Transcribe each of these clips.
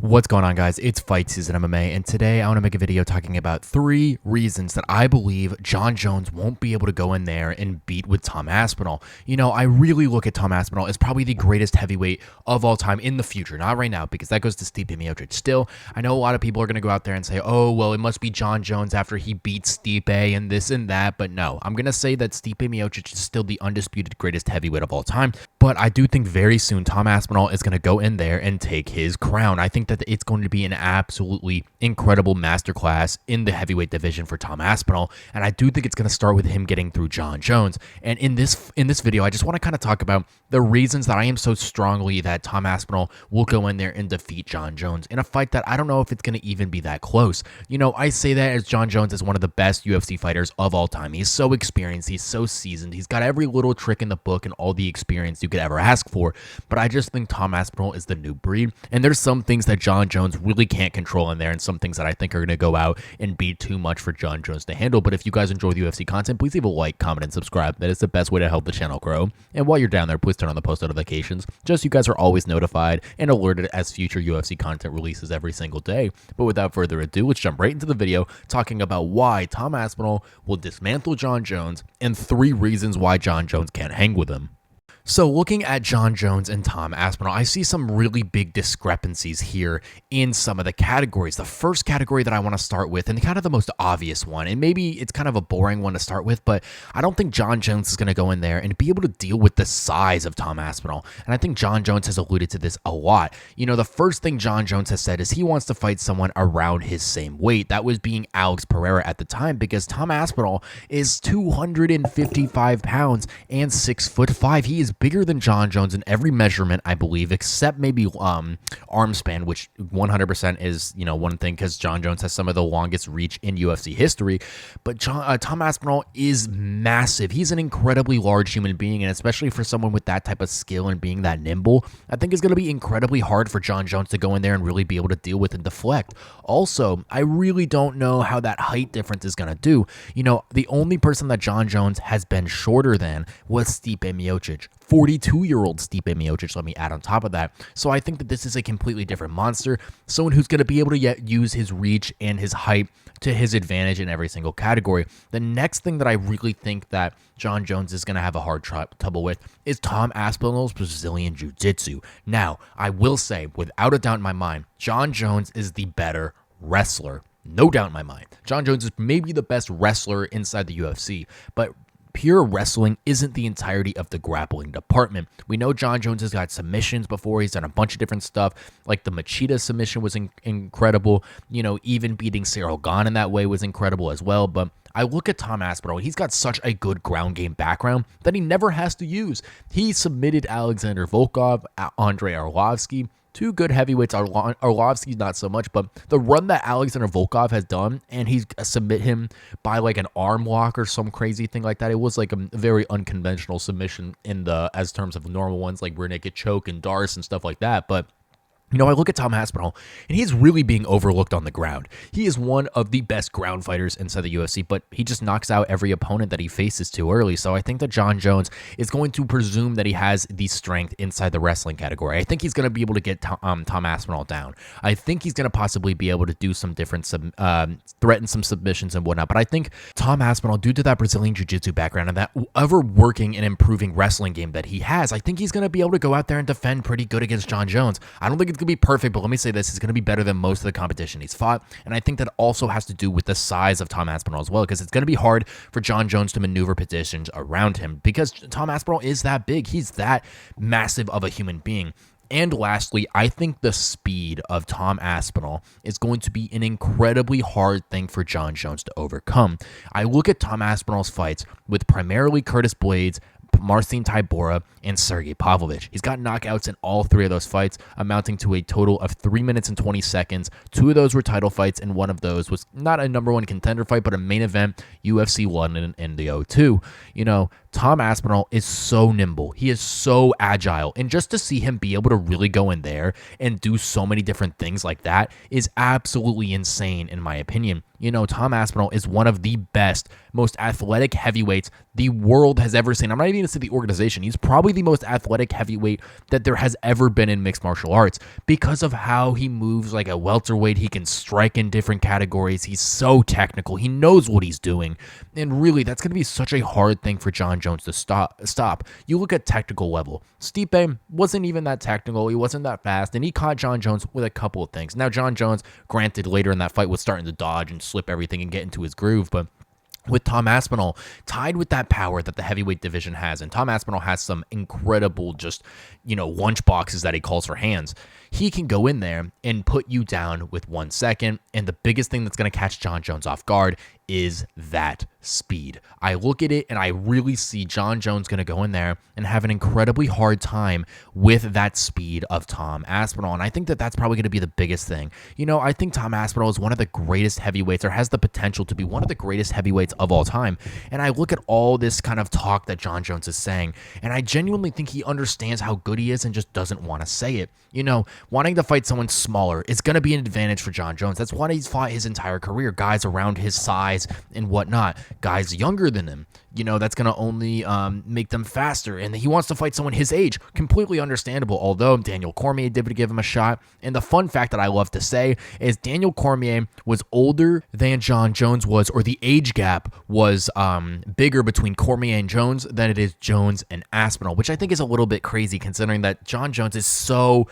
What's going on, guys? It's Fight Season MMA, and today I want to make a video talking about 3 reasons that I believe Jon Jones won't be able to go in there and beat with Tom Aspinall. You know, I really look at Tom Aspinall as probably the greatest heavyweight of all time in the future, not right now, because that goes to Stipe Miocic. Still, I know a lot of people are going to go out there and say, oh, well, it must be Jon Jones after he beats Stipe and this and that, but no, I'm going to say that Stipe Miocic is still the undisputed greatest heavyweight of all time, but I do think very soon Tom Aspinall is going to go in there and take his crown. I think that it's going to be an absolutely incredible masterclass in the heavyweight division for Tom Aspinall, and I do think it's going to start with him getting through Jon Jones. And in this video, I just want to kind of talk about the reasons that I am so strongly that Tom Aspinall will go in there and defeat Jon Jones in a fight that I don't know if it's going to even be that close. You know, I say that as Jon Jones is one of the best UFC fighters of all time. He's so experienced, he's so seasoned, he's got every little trick in the book and all the experience you could ever ask for, but I just think Tom Aspinall is the new breed, and there's some things that Jon Jones really can't control in there, and some things that I think are going to go out and be too much for Jon Jones to handle. But if you guys enjoy the UFC content, please leave a like, comment, and subscribe. That is the best way to help the channel grow. And while you're down there, please turn on the post notifications, just so you guys are always notified and alerted as future UFC content releases every single day. But without further ado, let's jump right into the video talking about why Tom Aspinall will dismantle Jon Jones and 3 reasons why Jon Jones can't hang with him. So looking at Jon Jones and Tom Aspinall, I see some really big discrepancies here in some of the categories. The first category that I want to start with, and kind of the most obvious one, and maybe it's kind of a boring one to start with, but I don't think Jon Jones is going to go in there and be able to deal with the size of Tom Aspinall. And I think Jon Jones has alluded to this a lot. You know, the first thing Jon Jones has said is he wants to fight someone around his same weight. That was being Alex Pereira at the time, because Tom Aspinall is 255 pounds and 6'5". He is bigger than Jon Jones in every measurement, I believe, except maybe arm span, which 100% is, you know, one thing, because Jon Jones has some of the longest reach in UFC history. But Tom Aspinall is massive. He's an incredibly large human being, and especially for someone with that type of skill and being that nimble, I think it's going to be incredibly hard for Jon Jones to go in there and really be able to deal with and deflect. Also, I really don't know how that height difference is going to do. You know, the only person that Jon Jones has been shorter than was Stipe Miocic. 42-year-old Stipe Miocic, let me add on top of that. So I think that this is a completely different monster, someone who's going to be able to use his reach and his height to his advantage in every single category. The next thing that I really think that Jon Jones is going to have a hard trouble with is Tom Aspinall's Brazilian Jiu-Jitsu. Now, I will say, without a doubt in my mind, Jon Jones is the better wrestler. No doubt in my mind. Jon Jones is maybe the best wrestler inside the UFC, but pure wrestling isn't the entirety of the grappling department. We know Jon Jones has got submissions before. He's done a bunch of different stuff, like the Machida submission was incredible. You know, even beating Cyril Gane in that way was incredible as well. But I look at Tom Aspinall, he's got such a good ground game background that he never has to use. He submitted Alexander Volkov, Andrei Arlovsky, 2 good heavyweights. Arlovsky's not so much, but the run that Alexander Volkov has done, and he's submit him by like an arm lock or some crazy thing like that. It was like a very unconventional submission in the as terms of normal ones, like rear naked choke and Darce and stuff like that. But you know, I look at Tom Aspinall, and he's really being overlooked on the ground. He is one of the best ground fighters inside the UFC, but he just knocks out every opponent that he faces too early. So I think that Jon Jones is going to presume that he has the strength inside the wrestling category. I think he's going to be able to get Tom Aspinall down. I think he's going to possibly be able to do some different, threaten some submissions and whatnot. But I think Tom Aspinall, due to that Brazilian Jiu-Jitsu background and that ever working and improving wrestling game that he has, I think he's going to be able to go out there and defend pretty good against Jon Jones. I don't think it's going to be perfect, but let me say this, is going to be better than most of the competition he's fought, and I think that also has to do with the size of Tom Aspinall as well, because it's going to be hard for Jon Jones to maneuver positions around him, because Tom Aspinall is that big. He's that massive of a human being. And lastly, I think the speed of Tom Aspinall is going to be an incredibly hard thing for Jon Jones to overcome. I look at Tom Aspinall's fights with primarily Curtis Blaydes, Marcin Tybura, and Sergey Pavlovich. He's got knockouts in all 3 of those fights, amounting to a total of 3 minutes and 20 seconds. 2 of those were title fights, and one of those was not a #1 contender fight, but a main event UFC London in the 02. You know, Tom Aspinall is so nimble. He is so agile. And just to see him be able to really go in there and do so many different things like that is absolutely insane, in my opinion. You know, Tom Aspinall is one of the best, most athletic heavyweights the world has ever seen. I'm not even going to say the organization. He's probably the most athletic heavyweight that there has ever been in mixed martial arts because of how he moves like a welterweight. He can strike in different categories. He's so technical. He knows what he's doing. And really, that's going to be such a hard thing for Jon Jones to stop. You look at technical level. Stipe wasn't even that technical. He wasn't that fast. And he caught Jon Jones with a couple of things. Now, Jon Jones, granted, later in that fight was starting to dodge and slip everything and get into his groove, but with Tom Aspinall, tied with that power that the heavyweight division has, and Tom Aspinall has some incredible just, lunch boxes that he calls for hands. He can go in there and put you down with 1 second, and the biggest thing that's going to catch Jon Jones off guard is that speed. I look at it and I really see Jon Jones going to go in there and have an incredibly hard time with that speed of Tom Aspinall, and I think that that's probably going to be the biggest thing. I think Tom Aspinall is one of the greatest heavyweights, or has the potential to be one of the greatest heavyweights of all time, and I look at all this kind of talk that Jon Jones is saying, and I genuinely think he understands how good he is and just doesn't want to say it. Wanting to fight someone smaller is going to be an advantage for Jon Jones. That's why he's fought his entire career, guys around his size and whatnot, guys younger than him. That's going to only make them faster, and he wants to fight someone his age. Completely understandable, although Daniel Cormier did give him a shot. And the fun fact that I love to say is Daniel Cormier was older than Jon Jones was, or the age gap was bigger between Cormier and Jones than it is Jones and Aspinall, which I think is a little bit crazy considering that Jon Jones is so,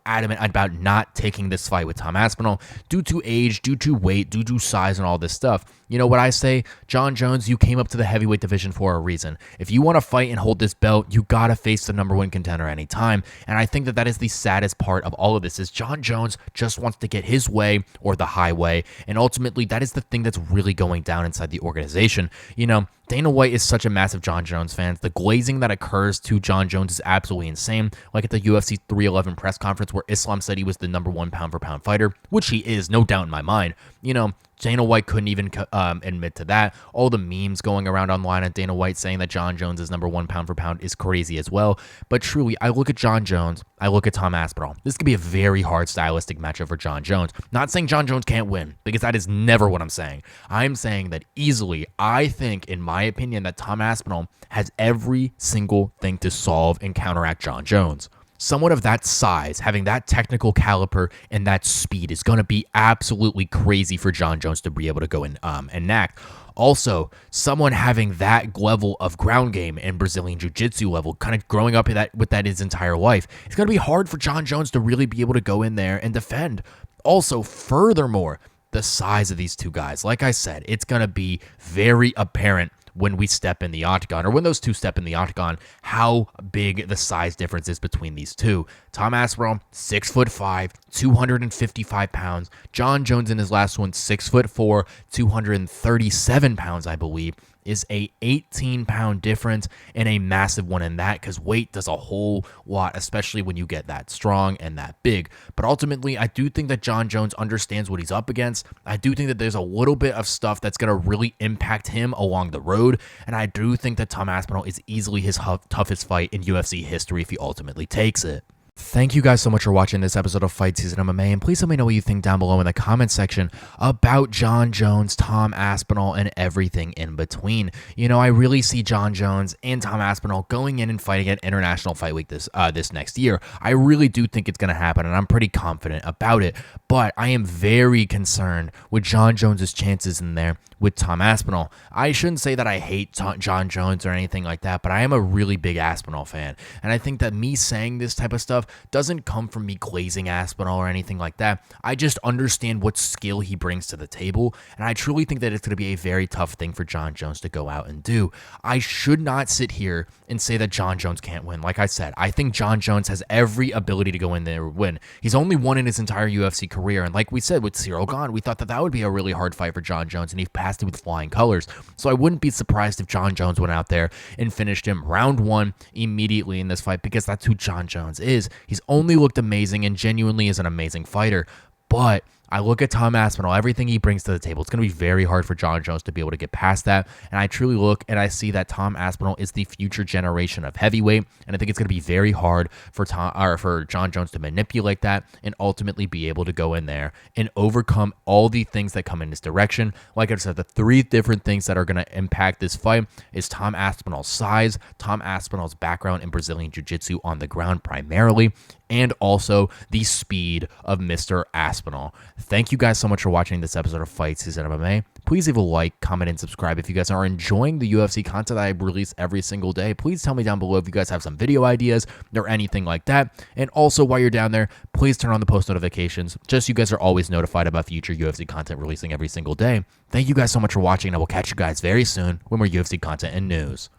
adamant about not taking this fight with Tom Aspinall due to age, due to weight, due to size, and all this stuff. You know what I say? Jon Jones, you came up to the heavyweight division for a reason. If you want to fight and hold this belt, you got to face the number one contender anytime. And I think that that is the saddest part of all of this is Jon Jones just wants to get his way or the highway. And ultimately, that is the thing that's really going down inside the organization. Dana White is such a massive Jon Jones fan. The glazing that occurs to Jon Jones is absolutely insane. Like at the UFC 311 press conference where Islam said he was the number one pound-for-pound fighter, which he is, no doubt in my mind. Dana White couldn't even admit to that. All the memes going around online at Dana White saying that Jon Jones is number one pound for pound is crazy as well. But truly, I look at Jon Jones, I look at Tom Aspinall. This could be a very hard stylistic matchup for Jon Jones. Not saying Jon Jones can't win, because that is never what I'm saying. I'm saying that easily, I think, in my opinion, that Tom Aspinall has every single thing to solve and counteract Jon Jones. Someone of that size, having that technical caliber and that speed is going to be absolutely crazy for Jon Jones to be able to go and enact. Also, someone having that level of ground game and Brazilian Jiu-Jitsu level, kind of growing up with that his entire life, it's going to be hard for Jon Jones to really be able to go in there and defend. Also, furthermore, the size of these two guys. Like I said, it's going to be very apparent when we step in the octagon, or when those two step in the octagon, how big the size difference is between these two. Tom Aspinall, 6'5", 255 pounds. Jon Jones in his last one, 6'4", 237 pounds, I believe, is a 18-pound difference, and a massive one in that, because weight does a whole lot, especially when you get that strong and that big. But ultimately, I do think that Jon Jones understands what he's up against. I do think that there's a little bit of stuff that's going to really impact him along the road, and I do think that Tom Aspinall is easily his toughest fight in UFC history if he ultimately takes it. Thank you guys so much for watching this episode of Fight Season MMA, and please let me know what you think down below in the comment section about Jon Jones, Tom Aspinall, and everything in between. I really see Jon Jones and Tom Aspinall going in and fighting at International Fight Week this next year. I really do think it's going to happen, and I'm pretty confident about it, but I am very concerned with Jon Jones's chances in there with Tom Aspinall. I shouldn't say that I hate Jon Jones or anything like that, but I am a really big Aspinall fan, and I think that me saying this type of stuff doesn't come from me glazing Aspinall or anything like that. I just understand what skill he brings to the table, and I truly think that it's going to be a very tough thing for Jon Jones to go out and do. I should not sit here and say that Jon Jones can't win. Like I said, I think Jon Jones has every ability to go in there and win. He's only won in his entire UFC career, and like we said with Ciryl Gane, we thought that that would be a really hard fight for Jon Jones, and he passed it with flying colors. So I wouldn't be surprised if Jon Jones went out there and finished him round one immediately in this fight, because that's who Jon Jones is. He's only looked amazing and genuinely is an amazing fighter, but I look at Tom Aspinall, everything he brings to the table. It's going to be very hard for Jon Jones to be able to get past that. And I truly look and I see that Tom Aspinall is the future generation of heavyweight. And I think it's going to be very hard for Jon Jones to manipulate that and ultimately be able to go in there and overcome all the things that come in this direction. Like I said, the three different things that are going to impact this fight is Tom Aspinall's size, Tom Aspinall's background in Brazilian Jiu-Jitsu on the ground primarily, and also the speed of Mr. Aspinall. Thank you guys so much for watching this episode of Fight Season MMA. Please leave a like, comment, and subscribe if you guys are enjoying the UFC content I release every single day. Please tell me down below if you guys have some video ideas or anything like that. And also, while you're down there, please turn on the post notifications just so you guys are always notified about future UFC content releasing every single day. Thank you guys so much for watching, and I will catch you guys very soon with more UFC content and news.